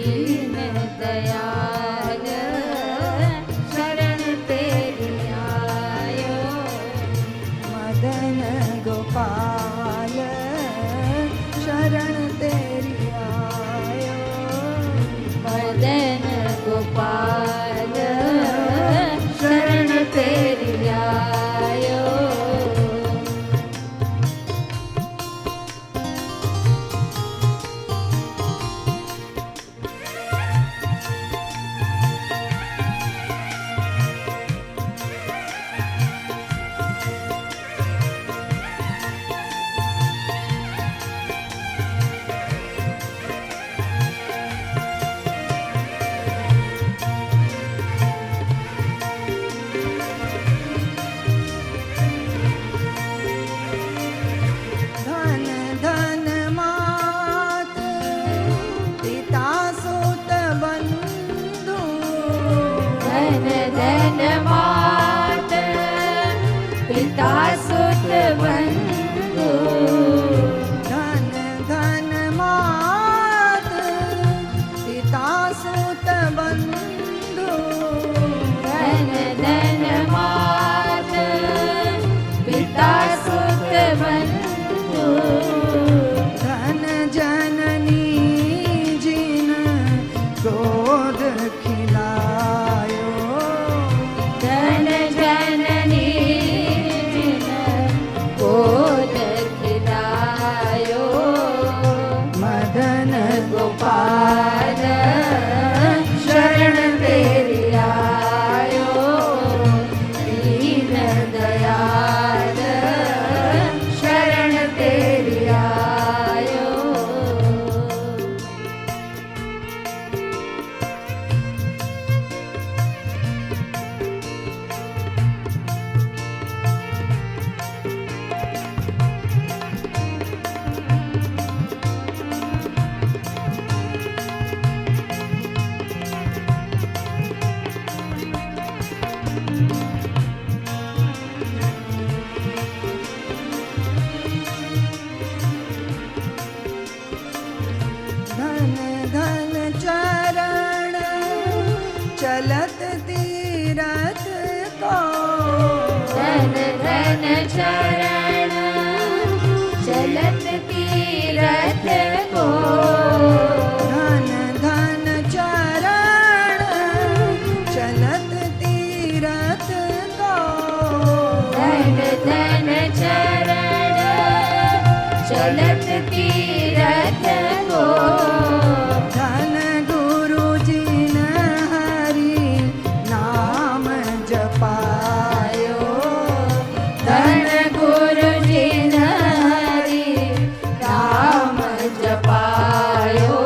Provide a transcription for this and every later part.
दीन दयाल शरण तेरी आयो। मदन गोपाल शरण तेरी आयो। मदन गोपाल शरण तेरी आयो। धन धन मात पिता सुत बंधु। धन धन मात पिता सुत बंधु। धन धन मात पिता सुत बंधु। धन धन मात पिता सुत बंधु। धन जननी जिन गोद खिलायो। धन जननी जिन गोद खिलायो। मदन गोपाल शरण तेरी आयो। दीन दयाल शरण तेरी आयो। धन धन चरण चलत तीरथ को। धन धन चरण चलत तीरथ को। धन धन चरण चलत तीरथ को। धन धन चरण चलत तीरथ को। धन गुरु जी न हरि नाम जपायो। धन गुरु जी हरि नाम जपायो।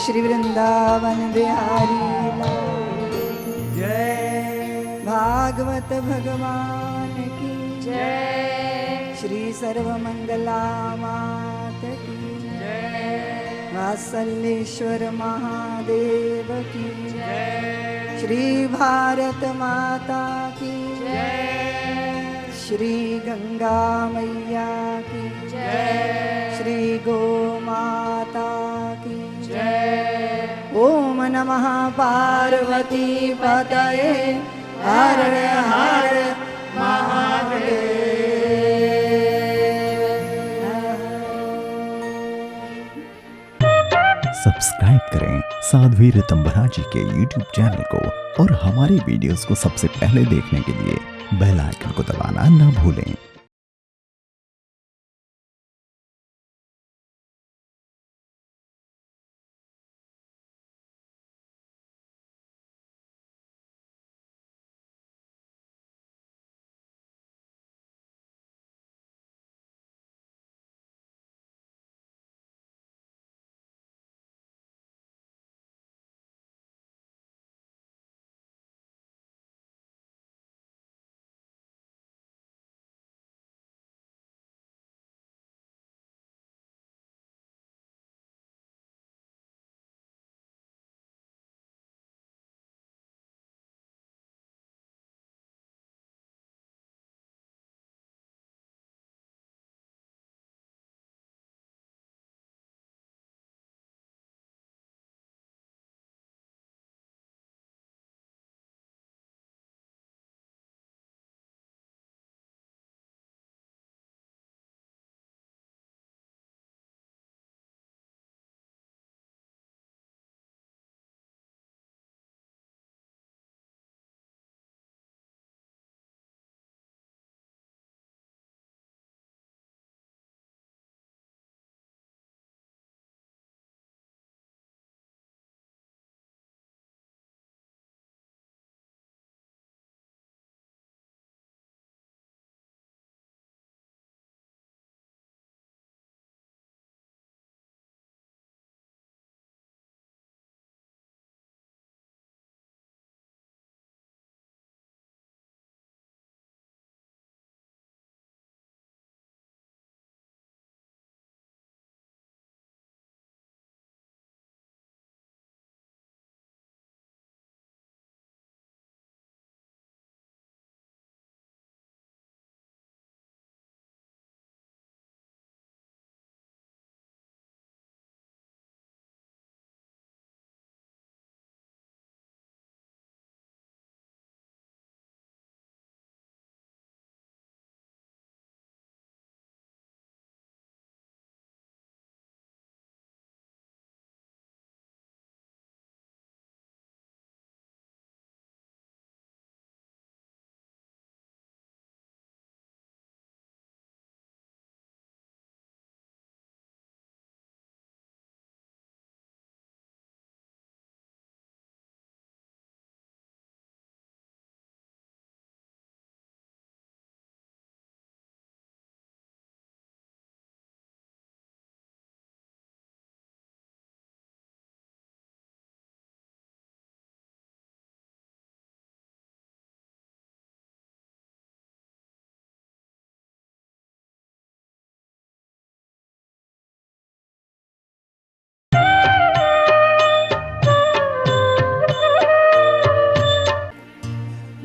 श्री वृंदावन बिहारी लाल जय भागवत भगवान की जय श्री सर्वमंगला मात की जय वात्सल्येश्वर महादेव की जय श्री भारत माता की जय श्री गंगा मैया की जय श्री गो माता की जय ओम नमः पार्वती पतये हर हर सब्सक्राइब करें साध्वी ऋतंभरा जी के YouTube चैनल को और हमारी वीडियोस को सबसे पहले देखने के लिए बेल आइकन को दबाना ना भूलें।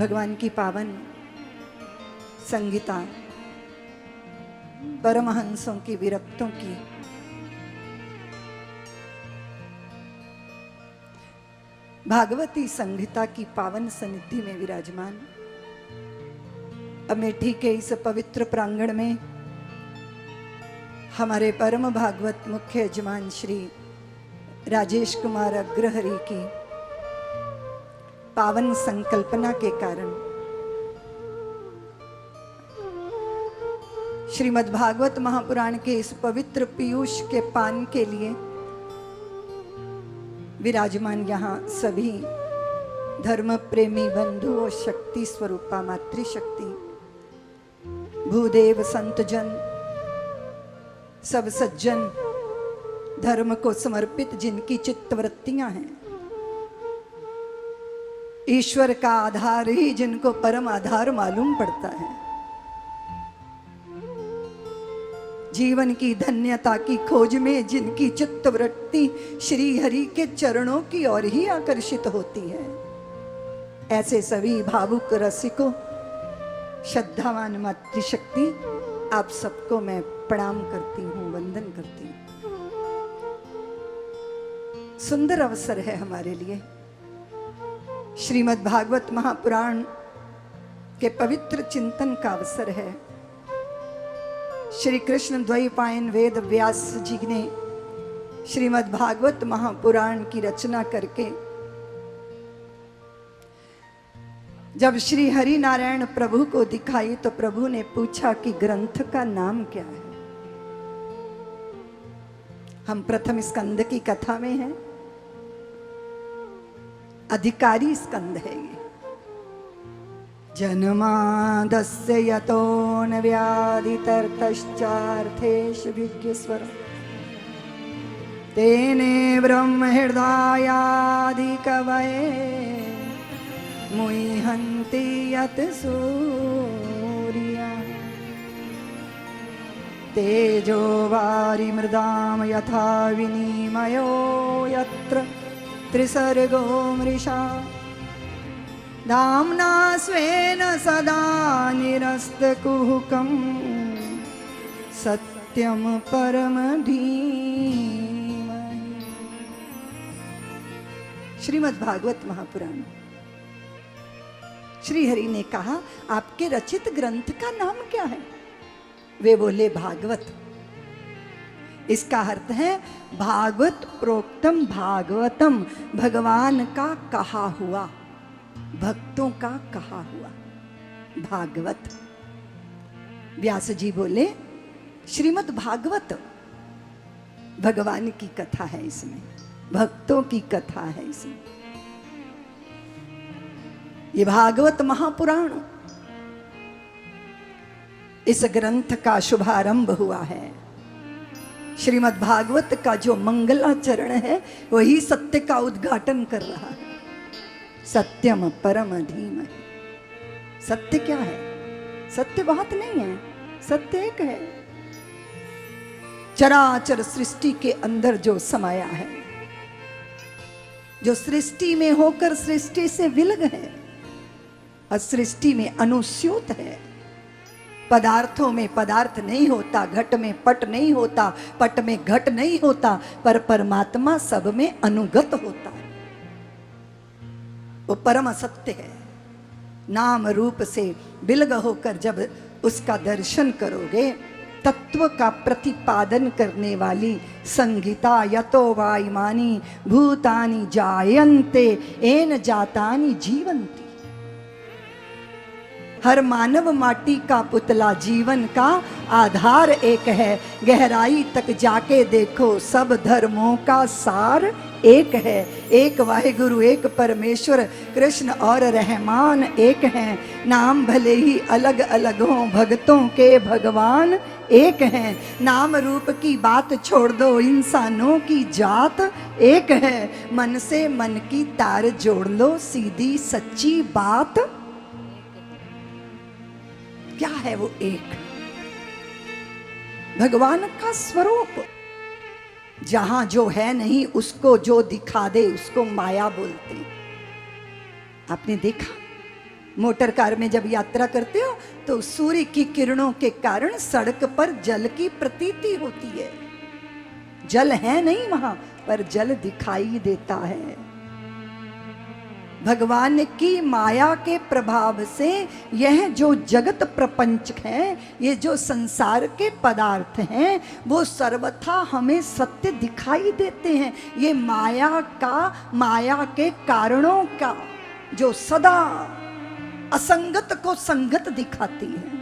भगवान की पावन संगीता परमहंसों की विरक्तों की भागवती संहिता की पावन सन्निधि में विराजमान अमेठी के इस पवित्र प्रांगण में हमारे परम भागवत मुख्य यजमान श्री राजेश कुमार अग्रहरि की पावन संकल्पना के कारण श्रीमद् भागवत महापुराण के इस पवित्र पीयूष के पान के लिए विराजमान यहाँ सभी धर्म प्रेमी बंधु और शक्ति स्वरूपा मातृशक्ति भूदेव संतजन सब सज्जन धर्म को समर्पित जिनकी चित्तवृत्तियां हैं, ईश्वर का आधार ही जिनको परम आधार मालूम पड़ता है, जीवन की धन्यता की खोज में जिनकी चित्तवृत्ति श्री हरि के चरणों की ओर ही आकर्षित होती है, ऐसे सभी भावुक रसिकों, श्रद्धावान मातृशक्ति, आप सबको मैं प्रणाम करती हूँ, वंदन करती हूँ। सुंदर अवसर है हमारे लिए। श्रीमद् भागवत महापुराण के पवित्र चिंतन का अवसर है। श्री कृष्ण द्वैपायन वेद व्यास जी ने श्रीमद् भागवत महापुराण की रचना करके जब श्री हरि नारायण प्रभु को दिखाई तो प्रभु ने पूछा कि ग्रंथ का नाम क्या है। हम प्रथम स्कंद की कथा में हैं, अधिकारी स्कंद है ये। जन्मादस्य यतोन व्याधितर्तश्चार्थेषु विज्ञस्वर तेने ब्रह्म हृदयादि कवये मुह्यन्ति यत सूर्या तेजो वारि मृदाम यथा विनिमयो यत्र त्रिसर्गो मृषा धाम्ना स्वेन सदा निरस्तकुहकं सत्यम परम धीमहि। श्रीमद् भागवत महापुराण। श्री हरि ने कहा, आपके रचित ग्रंथ का नाम क्या है? वे बोले, भागवत। इसका अर्थ है भागवत प्रोक्तम भागवतम, भगवान का कहा हुआ, भक्तों का कहा हुआ भागवत। व्यास जी बोले, श्रीमद् भागवत भगवान की कथा है, इसमें भक्तों की कथा है। इसमें ये भागवत महापुराण, इस ग्रंथ का शुभारंभ हुआ है। श्रीमद् भागवत का जो मंगलाचरण है वही सत्य का उद्घाटन कर रहा है। सत्यम परम धीमहि। सत्य क्या है? सत्य बहुत नहीं है, सत्य एक है। चराचर सृष्टि के अंदर जो समाया है, जो सृष्टि में होकर सृष्टि से विलग है और सृष्टि में अनुस्यूत है। पदार्थों में पदार्थ नहीं होता, घट में पट नहीं होता, पट में घट नहीं होता, पर परमात्मा सब में अनुगत होता है। वो परम सत्य है। नाम रूप से विलग होकर जब उसका दर्शन करोगे, तत्व का प्रतिपादन करने वाली संगीता यतो वा इमानि भूतानि जायन्ते येन जातानि जीवन्ति। हर मानव माटी का पुतला, जीवन का आधार एक है। गहराई तक जाके देखो, सब धर्मों का सार एक है। एक वाहिगुरु, एक परमेश्वर, कृष्ण और रहमान एक हैं। नाम भले ही अलग अलग हों, भक्तों के भगवान एक हैं। नाम रूप की बात छोड़ दो, इंसानों की जात एक है। मन से मन की तार जोड़ लो, सीधी सच्ची बात क्या है? वो एक भगवान का स्वरूप। जहां जो है नहीं, उसको जो दिखा दे उसको माया बोलते हैं। आपने देखा, मोटर कार में जब यात्रा करते हो तो सूर्य की किरणों के कारण सड़क पर जल की प्रतीति होती है। जल है नहीं वहां, पर जल दिखाई देता है। भगवान की माया के प्रभाव से यह जो जगत प्रपंच है, ये जो संसार के पदार्थ हैं, वो सर्वथा हमें सत्य दिखाई देते हैं। ये माया के कारणों का जो सदा असंगत को संगत दिखाती है।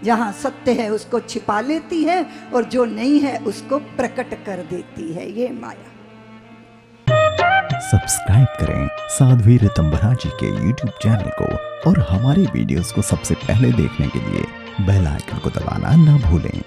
जहां सत्य है उसको छिपा लेती है, और जो नहीं है उसको प्रकट कर देती है ये माया। सब्सक्राइब करें साध्वी ऋतंभरा जी के YouTube चैनल को, और हमारी वीडियोस को सबसे पहले देखने के लिए बेल आइकन को दबाना ना भूलें।